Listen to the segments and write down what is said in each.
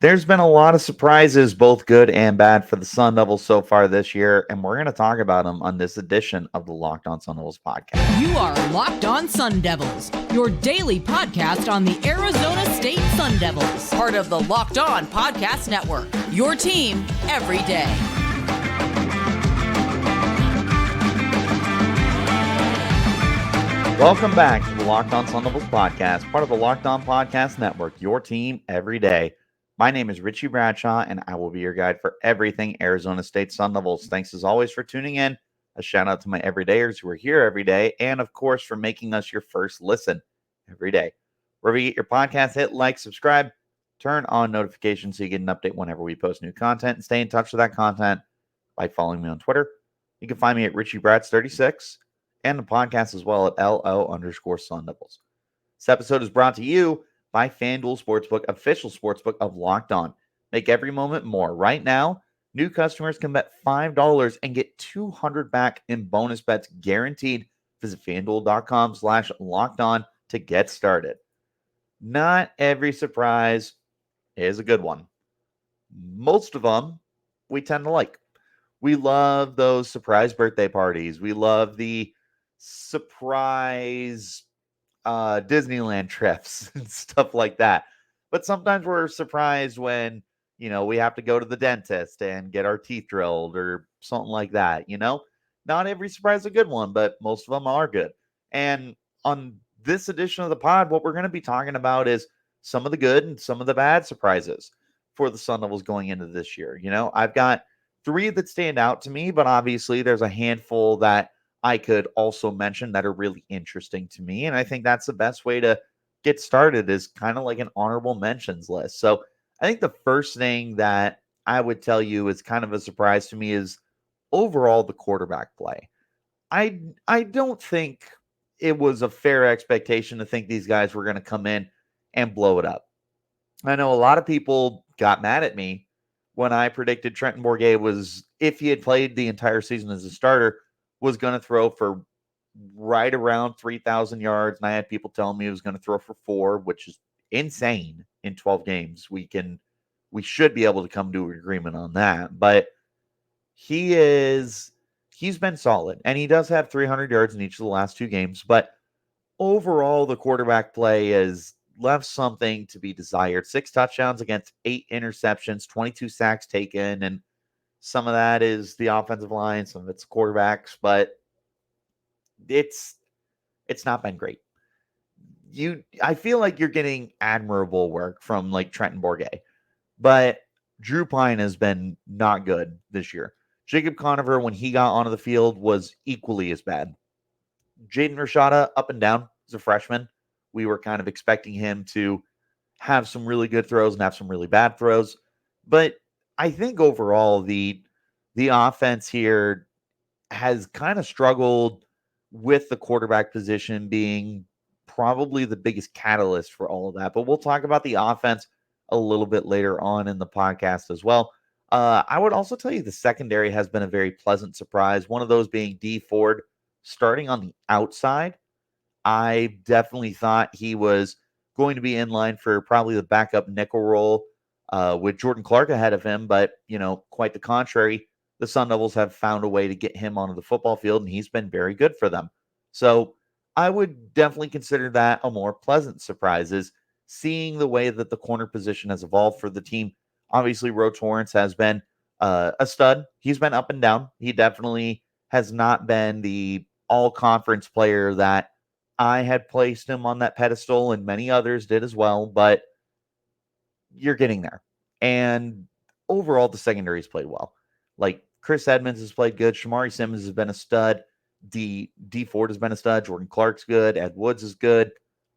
There's been a lot of surprises, both good and bad, for the Sun Devils so far this year, and we're going to talk about them on this edition of the Locked On Sun Devils podcast. You are Locked On Sun Devils, your daily podcast on the Arizona State Sun Devils, part of the Locked On Podcast Network, your team every day. Welcome back to the Locked On Sun Devils podcast, part of the Locked On Podcast Network, your team every day. My name is Richie Bradshaw, and I will be your guide for everything Arizona State Sun Devils. Thanks as always for tuning in. A shout out to my everydayers who are here every day, and of course for making us your first listen every day. Wherever you get your podcast, hit like, subscribe, turn on notifications so you get an update whenever we post new content, and stay in touch with that content by following me on Twitter. You can find me at RichieBrats36 and the podcast as well at LO_Sun Devils. This episode is brought to you by FanDuel Sportsbook, official sportsbook of Locked On. Make every moment more. Right now, new customers can bet $5 and get $200 back in bonus bets guaranteed. Visit FanDuel.com/LockedOn to get started. Not every surprise is a good one. Most of them we tend to like. We love those surprise birthday parties. We love the surprise Disneyland trips and stuff like that. But sometimes we're surprised when, we have to go to the dentist and get our teeth drilled or something like that, Not every surprise is a good one, but most of them are good. And on this edition of the pod, what we're going to be talking about is some of the good and some of the bad surprises for the Sun Devils going into this year. I've got three that stand out to me, but obviously there's a handful that I could also mention that are really interesting to me. And I think that's the best way to get started, is kind of like an honorable mentions list. So I think the first thing that I would tell you is kind of a surprise to me is overall the quarterback play. I don't think it was a fair expectation to think these guys were going to come in and blow it up. I know a lot of people got mad at me when I predicted Trenton Bourguet was, if he had played the entire season as a starter, was going to throw for right around 3,000 yards. And I had people telling me he was going to throw for 4, which is insane in 12 games. We should be able to come to an agreement on that. But he's been solid, and he does have 300 yards in each of the last 2 games. But overall, the quarterback play has left something to be desired. 6 touchdowns against 8 interceptions, 22 sacks taken, and some of that is the offensive line, some of it's quarterbacks, but it's not been great. I feel like you're getting admirable work from like Trenton Bourguet, but Drew Pine has been not good this year. Jacob Conover, when he got onto the field, was equally as bad. Jaden Rashada, up and down as a freshman. We were kind of expecting him to have some really good throws and have some really bad throws. But I think overall the offense here has kind of struggled with the quarterback position being probably the biggest catalyst for all of that. But we'll talk about the offense a little bit later on in the podcast as well. I would also tell you the secondary has been a very pleasant surprise. One of those being D Ford starting on the outside. I definitely thought he was going to be in line for probably the backup nickel role with Jordan Clark ahead of him. But, quite the contrary. The Sun Devils have found a way to get him onto the football field, and he's been very good for them. So I would definitely consider that a more pleasant surprise, is seeing the way that the corner position has evolved for the team. Obviously, Ro Torrance has been a stud. He's been up and down. He definitely has not been the all-conference player that I had placed him on that pedestal, and many others did as well, but you're getting there. And overall, the secondary's played well. Like, Chris Edmonds has played good. Shamari Simmons has been a stud. D Ford has been a stud. Jordan Clark's good. Ed Woods is good.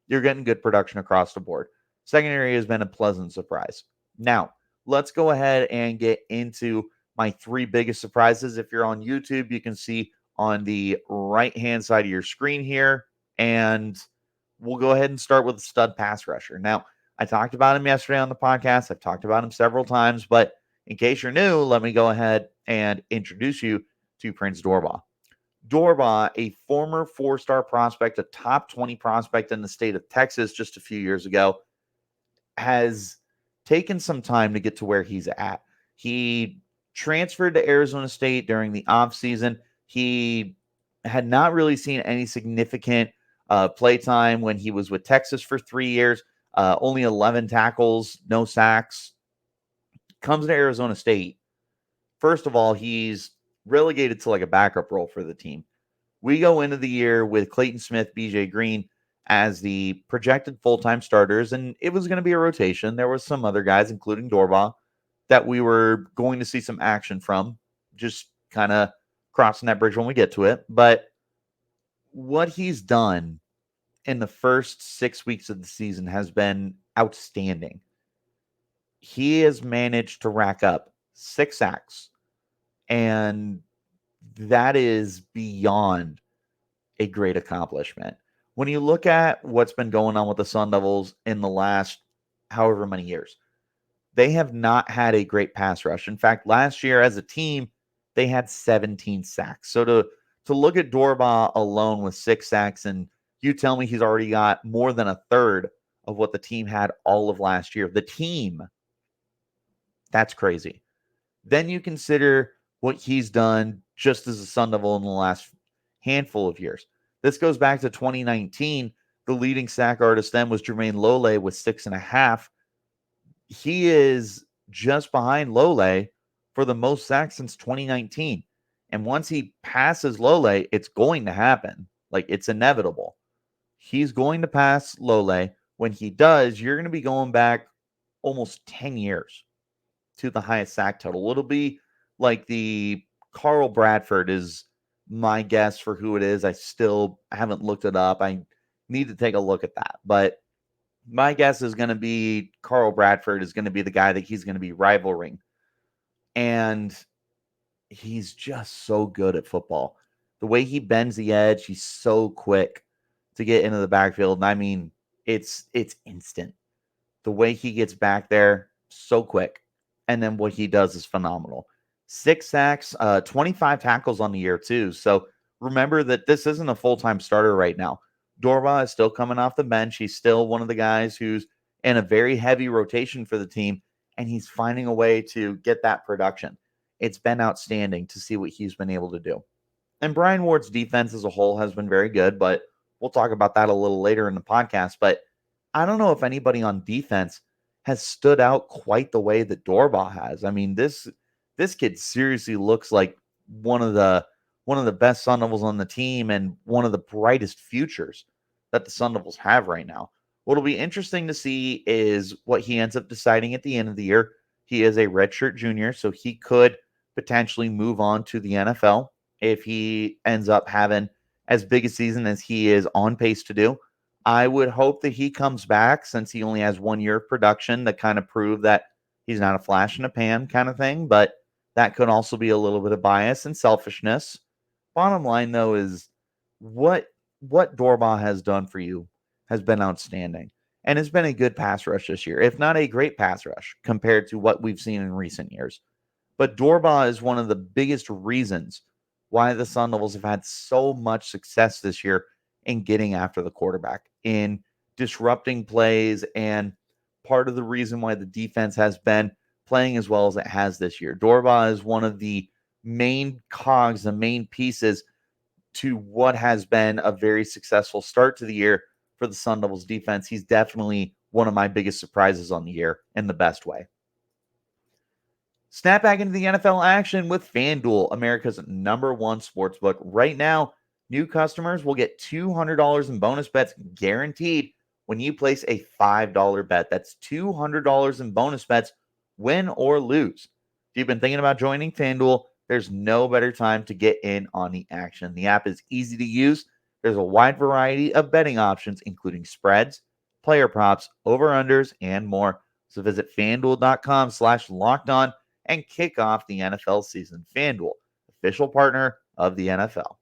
You're getting good production across the board. Secondary has been a pleasant surprise. Now, let's go ahead and get into my 3 biggest surprises. If you're on YouTube, you can see on the right-hand side of your screen here. And we'll go ahead and start with the stud pass rusher. Now, I talked about him yesterday on the podcast. I've talked about him several times, but in case you're new, let me go ahead and introduce you to Prince Dorbah. Dorbah, a former 4-star prospect, a top 20 prospect in the state of Texas just a few years ago, has taken some time to get to where he's at. He transferred to Arizona State during the offseason. He had not really seen any significant play time when he was with Texas for 3 years. Only 11 tackles, no sacks. Comes to Arizona State. First of all, he's relegated to like a backup role for the team. We go into the year with Clayton Smith, BJ Green as the projected full-time starters, and it was going to be a rotation. There was some other guys, including Dorbah, that we were going to see some action from, just kind of crossing that bridge when we get to it. But what he's done in the first 6 weeks of the season has been outstanding. He has managed to rack up 6 sacks, and that is beyond a great accomplishment. When you look at what's been going on with the Sun Devils in the last however many years, they have not had a great pass rush. In fact, last year as a team, they had 17 sacks. So to look at Dorbah alone with 6 sacks, and you tell me he's already got more than a third of what the team had all of last year. The team, that's crazy. Then you consider what he's done just as a Sun Devil in the last handful of years. This goes back to 2019. The leading sack artist then was Jermaine Lole with 6.5. He is just behind Lole for the most sacks since 2019. And once he passes Lole, it's going to happen. Like, it's inevitable. He's going to pass Lole. When he does, you're going to be going back almost 10 years to the highest sack total. It'll be like the Carl Bradford is my guess for who it is. I still haven't looked it up. I need to take a look at that. But my guess is going to be Carl Bradford is going to be the guy that he's going to be rivaling. And he's just so good at football. The way he bends the edge, he's so quick to get into the backfield. And I mean, it's instant. The way he gets back there, so quick. And then what he does is phenomenal. 6 sacks, 25 tackles on the year too. So remember that this isn't a full-time starter right now. Dorbah is still coming off the bench. He's still one of the guys who's in a very heavy rotation for the team, and he's finding a way to get that production. It's been outstanding to see what he's been able to do. And Brian Ward's defense as a whole has been very good, but we'll talk about that a little later in the podcast. But I don't know if anybody on defense has stood out quite the way that Dorbah has. I mean, this kid seriously looks like one of the best Sun Devils on the team and one of the brightest futures that the Sun Devils have right now. What'll be interesting to see is what he ends up deciding at the end of the year. He is a redshirt junior, so he could potentially move on to the NFL if he ends up having as big a season as he is on pace to do. I would hope that he comes back since he only has 1 year of production to kind of prove that he's not a flash in a pan kind of thing, but that could also be a little bit of bias and selfishness. Bottom line, though, is what Dorbah has done for you has been outstanding. And it's been a good pass rush this year, if not a great pass rush compared to what we've seen in recent years. But Dorbah is one of the biggest reasons why the Sun Devils have had so much success this year in getting after the quarterback, in disrupting plays, and part of the reason why the defense has been playing as well as it has this year. Dorbah is one of the main cogs, the main pieces to what has been a very successful start to the year for the Sun Devils defense. He's definitely one of my biggest surprises on the year in the best way. Snap back into the NFL action with FanDuel, America's #1 sportsbook. Right now, new customers will get $200 in bonus bets guaranteed when you place a $5 bet. That's $200 in bonus bets, win or lose. If you've been thinking about joining FanDuel, there's no better time to get in on the action. The app is easy to use. There's a wide variety of betting options, including spreads, player props, over-unders, and more. So visit FanDuel.com/lockedon and kick off the NFL season. FanDuel, official partner of the NFL.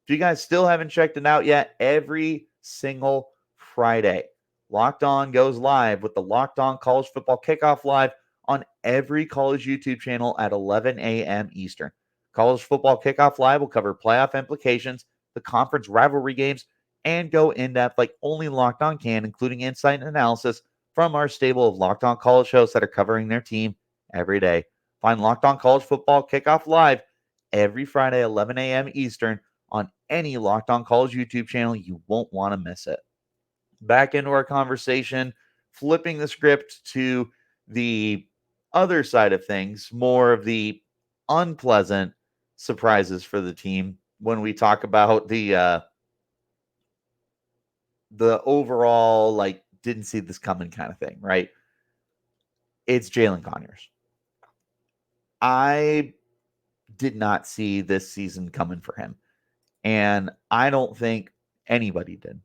If you guys still haven't checked it out yet, every single Friday, Locked On goes live with the Locked On College Football Kickoff Live on every college YouTube channel at 11 a.m. Eastern. College Football Kickoff Live will cover playoff implications, the conference rivalry games, and go in-depth like only Locked On can, including insight and analysis from our stable of Locked On College hosts that are covering their team every day. Find Locked On College Football Kickoff live every Friday, 11 a.m. Eastern on any Locked On College YouTube channel. You won't want to miss it. Back into our conversation, flipping the script to the other side of things, more of the unpleasant surprises for the team when we talk about the overall, like, didn't see this coming kind of thing, right? It's Jalin Conyers. I did not see this season coming for him. And I don't think anybody did.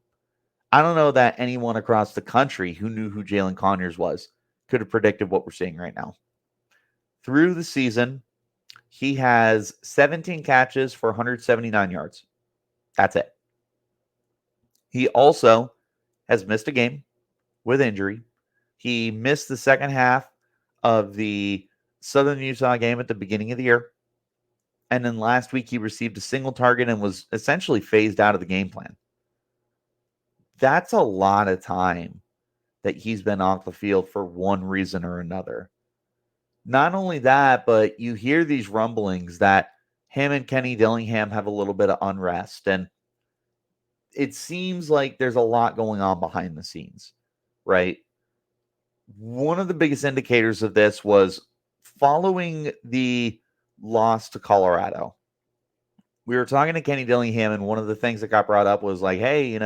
I don't know that anyone across the country who knew who Jalin Conyers was could have predicted what we're seeing right now. Through the season, he has 17 catches for 179 yards. That's it. He also has missed a game with injury. He missed the second half of the Southern Utah game at the beginning of the year. And then last week, he received a single target and was essentially phased out of the game plan. That's a lot of time that he's been off the field for one reason or another. Not only that, but you hear these rumblings that him and Kenny Dillingham have a little bit of unrest. And it seems like there's a lot going on behind the scenes, right? One of the biggest indicators of this was following the loss to Colorado. We were talking to Kenny Dillingham, and one of the things that got brought up was like, hey,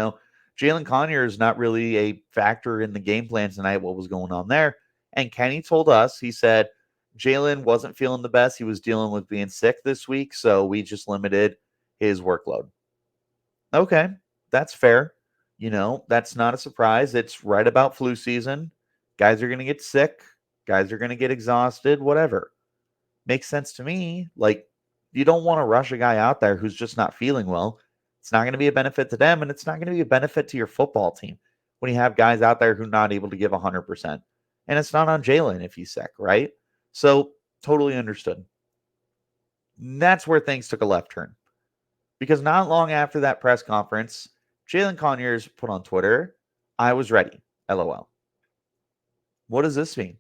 Jalin Conyers is not really a factor in the game plan tonight. What was going on there? And Kenny told us, he said, Jalin wasn't feeling the best. He was dealing with being sick this week, so we just limited his workload. Okay, that's fair. That's not a surprise. It's right about flu season. Guys are going to get sick. Guys are going to get exhausted, whatever. Makes sense to me. Like, you don't want to rush a guy out there who's just not feeling well. It's not going to be a benefit to them, and it's not going to be a benefit to your football team when you have guys out there who are not able to give 100%. And it's not on Jalin if he's sick, right? So, totally understood. And that's where things took a left turn. Because not long after that press conference, Jalin Conyers put on Twitter, I was ready, LOL. What does this mean?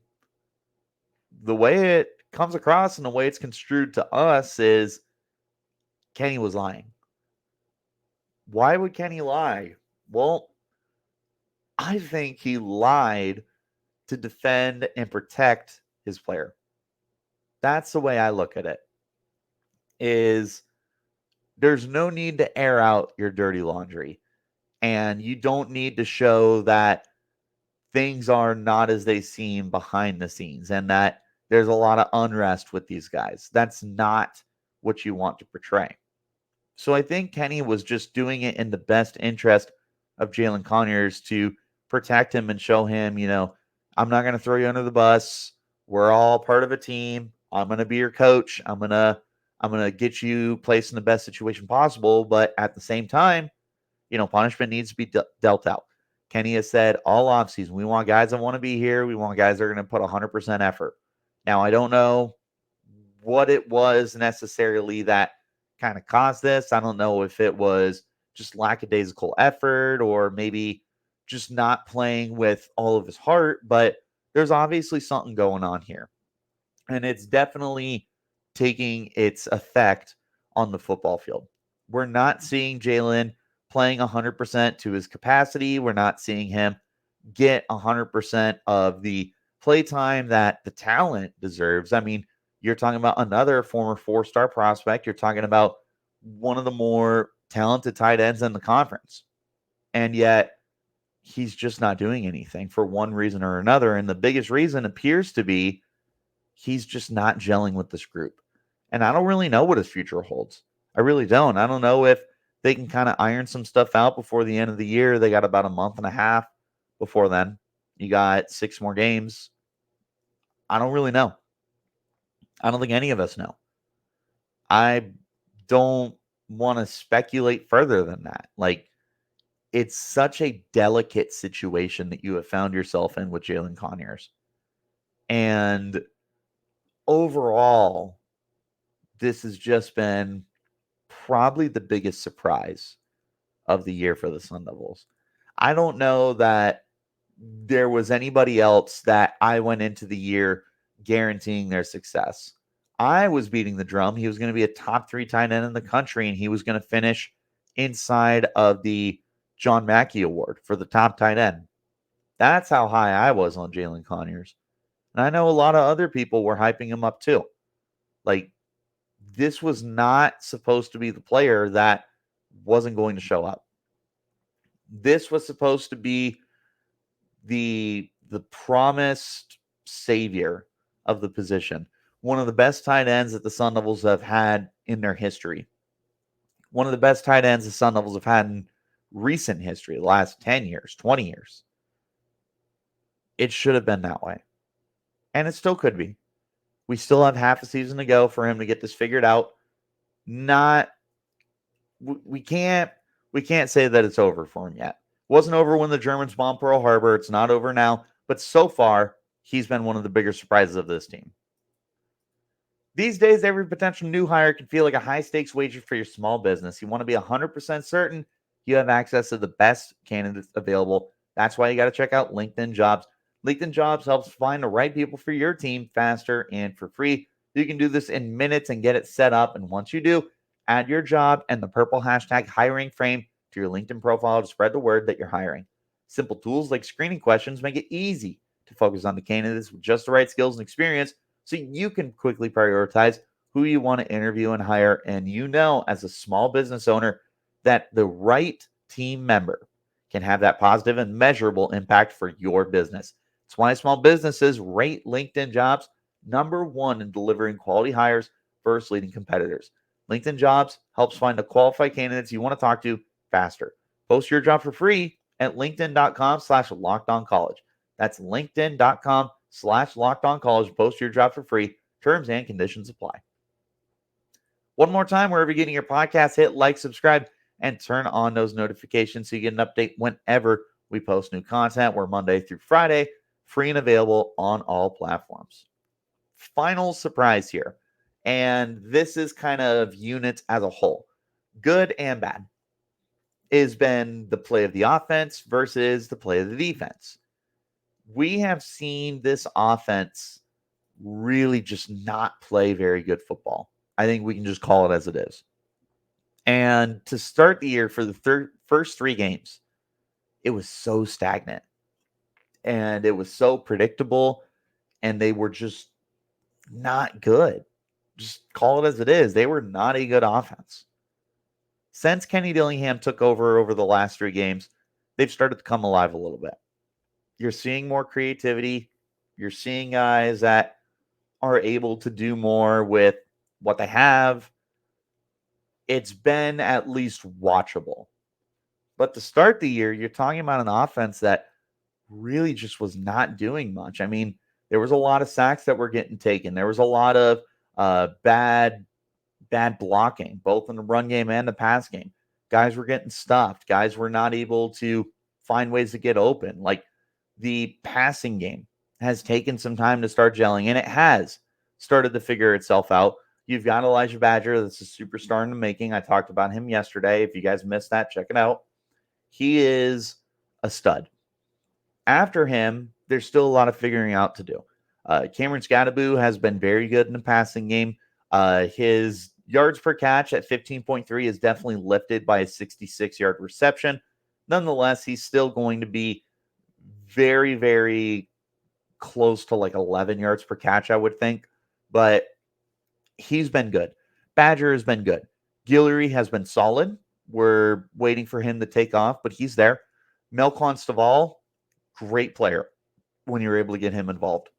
The way it comes across and the way it's construed to us is Kenny was lying. Why would Kenny lie? Well, I think he lied to defend and protect his player. That's the way I look at it. Is there's no need to air out your dirty laundry. And you don't need to show that things are not as they seem behind the scenes and that there's a lot of unrest with these guys. That's not what you want to portray. So I think Kenny was just doing it in the best interest of Jalin Conyers to protect him and show him, I'm not going to throw you under the bus. We're all part of a team. I'm going to be your coach. I'm going to get you placed in the best situation possible. But at the same time, punishment needs to be dealt out. Kenny has said all offseason, we want guys that want to be here. We want guys that are going to put 100% effort. Now, I don't know what it was necessarily that kind of caused this. I don't know if it was just lackadaisical effort or maybe just not playing with all of his heart, but there's obviously something going on here. And it's definitely taking its effect on the football field. We're not seeing Jalin playing 100% to his capacity. We're not seeing him get 100% of the play time that the talent deserves. I mean, you're talking about another former 4-star prospect. You're talking about one of the more talented tight ends in the conference. And yet he's just not doing anything for one reason or another. And the biggest reason appears to be he's just not gelling with this group. And I don't really know what his future holds. I really don't. I don't know if they can kind of iron some stuff out before the end of the year. They got about a month and a half before then. You got 6 more games. I don't really know. I don't think any of us know. I don't want to speculate further than that. Like, it's such a delicate situation that you have found yourself in with Jalin Conyers. And overall, this has just been probably the biggest surprise of the year for the Sun Devils. I don't know that there was anybody else that I went into the year guaranteeing their success. I was beating the drum. He was going to be a top 3 tight end in the country, and he was going to finish inside of the John Mackey Award for the top tight end. That's how high I was on Jalin Conyers. And I know a lot of other people were hyping him up too. Like, this was not supposed to be the player that wasn't going to show up. This was supposed to be the promised savior of the position. One of the best tight ends that the Sun Devils have had in their history. One of the best tight ends the Sun Devils have had in recent history, the last 10 years, 20 years. It should have been that way. And it still could be. We still have half a season to go for him to get this figured out. We can't say that it's over for him yet. It wasn't over when the Germans bombed Pearl Harbor. It's not over now. But so far, he's been one of the bigger surprises of this team. These days, every potential new hire can feel like a high-stakes wager for your small business. You want to be 100% certain you have access to the best candidates available. That's why you got to check out LinkedIn Jobs. LinkedIn Jobs helps find the right people for your team faster and for free. You can do this in minutes and get it set up. And once you do, add your job and the purple hashtag hiring frame to your LinkedIn profile to spread the word that you're hiring. Simple tools like screening questions make it easy to focus on the candidates with just the right skills and experience so you can quickly prioritize who you want to interview and hire. And you know, as a small business owner, that the right team member can have that positive and measurable impact for your business. That's why small businesses rate LinkedIn Jobs #1 in delivering quality hires versus leading competitors. LinkedIn Jobs helps find the qualified candidates you want to talk to faster. Post your job for free at linkedin.com/lockedoncollege. That's linkedin.com/lockedoncollege. Post your job for free. Terms and conditions apply. One more time, wherever you're getting your podcast, hit like, subscribe, and turn on those notifications so you get an update whenever we post new content. We're Monday through Friday, free and available on all platforms. Final surprise here, and this is kind of units as a whole, good and bad, has been the play of the offense versus the play of the defense. We have seen this offense really just not play very good football. I think we can just call it as it is. And to start the year for the first 3 games, it was so stagnant and it was so predictable, and they were just not good. Just call it as it is. They were not a good offense. Since Kenny Dillingham took over the last 3 games, they've started to come alive a little bit. You're seeing more creativity. You're seeing guys that are able to do more with what they have. It's been at least watchable. But to start the year, you're talking about an offense that really just was not doing much. I mean, there was a lot of sacks that were getting taken. There was a lot of bad blocking, both in the run game and the pass game. Guys were getting stuffed. Guys were not able to find ways to get open. Like, the passing game has taken some time to start gelling, and it has started to figure itself out. You've got Elijah Badger, that's a superstar in the making. I talked about him yesterday. If you guys missed that, check it out. He is a stud. After him, there's still a lot of figuring out to do. Cameron Scadaboo has been very good in the passing game. His yards per catch at 15.3 is definitely lifted by a 66-yard reception. Nonetheless, he's still going to be very, very close to like 11 yards per catch, I would think. But he's been good. Badger has been good. Guillory has been solid. We're waiting for him to take off, but he's there. Melquan Staval, great player when you're able to get him involved.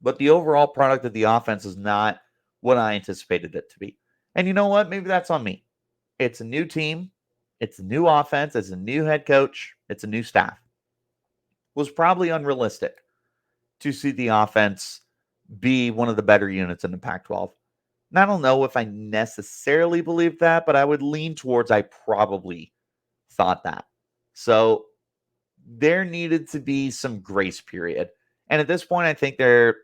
But the overall product of the offense is not what I anticipated it to be. And you know what? Maybe that's on me. It's a new team. It's a new offense. It's a new head coach. It's a new staff. It was probably unrealistic to see the offense be one of the better units in the Pac-12. And I don't know if I necessarily believe that, but I would lean towards I probably thought that. So there needed to be some grace period. And at this point, I think there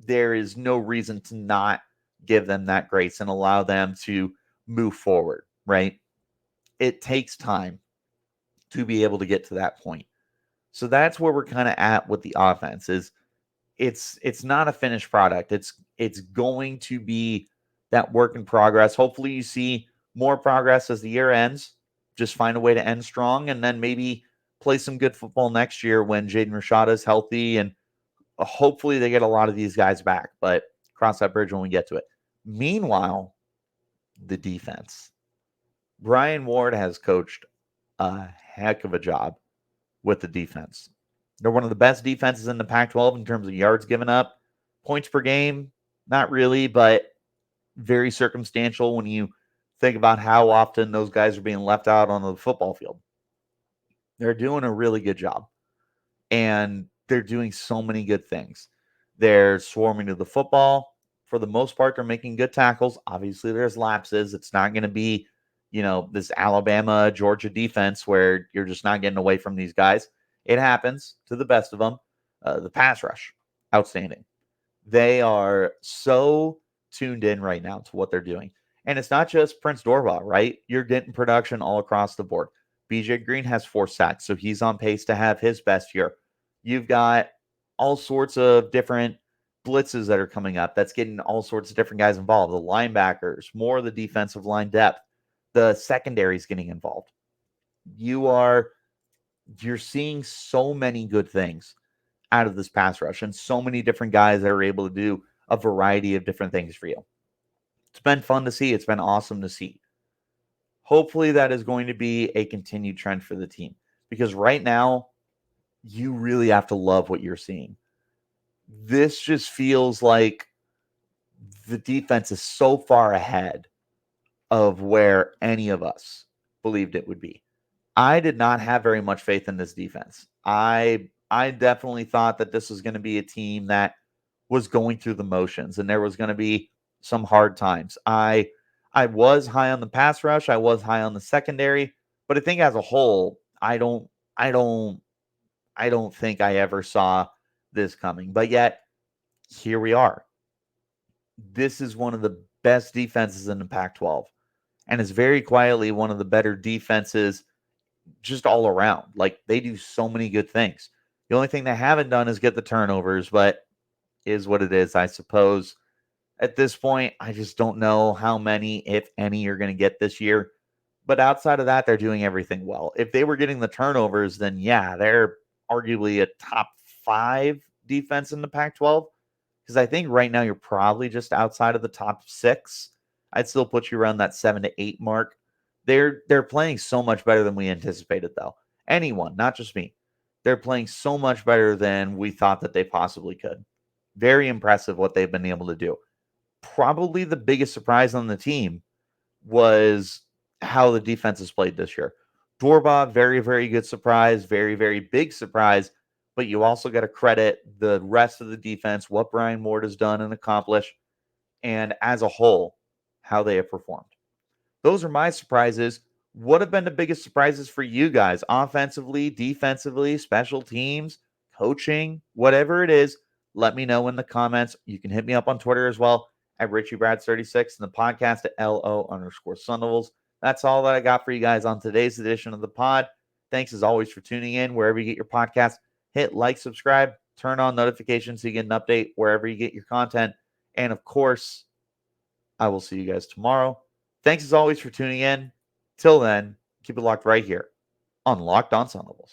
is no reason to not give them that grace and allow them to move forward, right? It takes time to be able to get to that point. So that's where we're kind of at with the offense is it's not a finished product. It's going to be that work in progress. Hopefully you see more progress as the year ends. Just find a way to end strong and then maybe play some good football next year when Jaden Rashada is healthy and hopefully they get a lot of these guys back, but cross that bridge when we get to it. Meanwhile, the defense. Brian Ward has coached a heck of a job with the defense. They're one of the best defenses in the Pac 12 in terms of yards given up. Points per game, not really, but very circumstantial when you think about how often those guys are being left out on the football field. They're doing a really good job, and they're doing so many good things. They're swarming to the football. For the most part, they're making good tackles. Obviously, there's lapses. It's not going to be, this Alabama, Georgia defense where you're just not getting away from these guys. It happens to the best of them. The pass rush, outstanding. They are so tuned in right now to what they're doing. And it's not just Prince Dorbah, right? You're getting production all across the board. BJ Green has 4 sacks, so he's on pace to have his best year. You've got all sorts of different blitzes that are coming up. That's getting all sorts of different guys involved. The linebackers, more of the defensive line depth. The secondary is getting involved. You're seeing so many good things out of this pass rush and so many different guys that are able to do a variety of different things for you. It's been fun to see. It's been awesome to see. Hopefully that is going to be a continued trend for the team because right now you really have to love what you're seeing. This just feels like the defense is so far ahead of where any of us believed it would be. I did not have very much faith in this defense. I definitely thought that this was going to be a team that was going through the motions and there was going to be some hard times. I was high on the pass rush, I was high on the secondary, but I think as a whole, I don't think I ever saw this coming. But yet, here we are. This is one of the best defenses in the Pac 12 and is very quietly one of the better defenses just all around. Like they do so many good things. The only thing they haven't done is get the turnovers, but is what it is, I suppose. At this point, I just don't know how many, if any, you're going to get this year. But outside of that, they're doing everything well. If they were getting the turnovers, then yeah, they're arguably a top 5 defense in the Pac 12. Because I think right now you're probably just outside of the top 6. I'd still put you around that 7 to 8 mark. They're playing so much better than we anticipated, though. Anyone, not just me. They're playing so much better than we thought that they possibly could. Very impressive what they've been able to do. Probably the biggest surprise on the team was how the defense has played this year. Dorbah, very, very good surprise, very, very big surprise. But you also got to credit the rest of the defense, what Brian Ward has done and accomplished, and as a whole, how they have performed. Those are my surprises. What have been the biggest surprises for you guys? Offensively, defensively, special teams, coaching, whatever it is, let me know in the comments. You can hit me up on Twitter as well at Richie Bradshaw36 and the podcast at LO_Sun. That's all that I got for you guys on today's edition of the pod. Thanks as always for tuning in wherever you get your podcast. Hit like, subscribe, turn on notifications so you get an update wherever you get your content. And of course, I will see you guys tomorrow. Thanks as always for tuning in. Till then, keep it locked right here on Locked On Sun Devils.